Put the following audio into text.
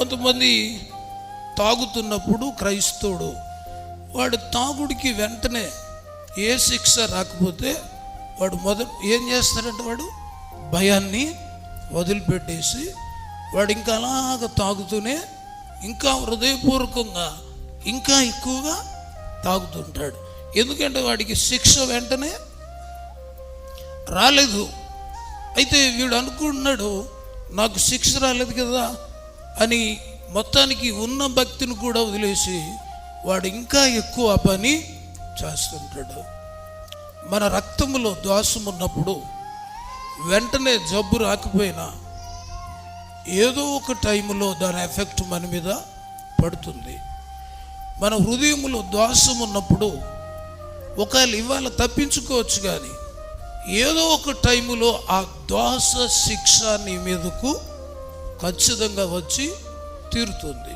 కొంతమంది తాగుతున్నప్పుడు క్రైస్తవుడు వాడు తాగుడికి వెంటనే ఏ శిక్ష రాకపోతే వాడు ఏం చేస్తాడంటే వాడు భయాన్ని వదిలిపెట్టేసి వాడు ఇంకా అలాగ తాగుతూనే ఇంకా హృదయపూర్వకంగా ఇంకా ఎక్కువగా తాగుతుంటాడు. ఎందుకంటే వాడికి శిక్ష వెంటనే రాలేదు. అయితే వీడు అనుకుంటున్నాడు నాకు శిక్ష రాలేదు కదా అని మొత్తానికి ఉన్న భక్తిని కూడా వదిలేసి వాడు ఇంకా ఎక్కువ పని చేస్తుంటాడు. మన రక్తములో దోషం ఉన్నప్పుడు వెంటనే జబ్బు రాకపోయినా ఏదో ఒక టైంలో దాని ఎఫెక్ట్ మన మీద పడుతుంది. మన హృదయంలో దోషం ఉన్నప్పుడు ఒకవేళ ఇవాళ తప్పించుకోవచ్చు, కానీ ఏదో ఒక టైంలో ఆ దోష శిక్ష నీ మీదకు ఖచ్చితంగా వచ్చి తీరుతుంది.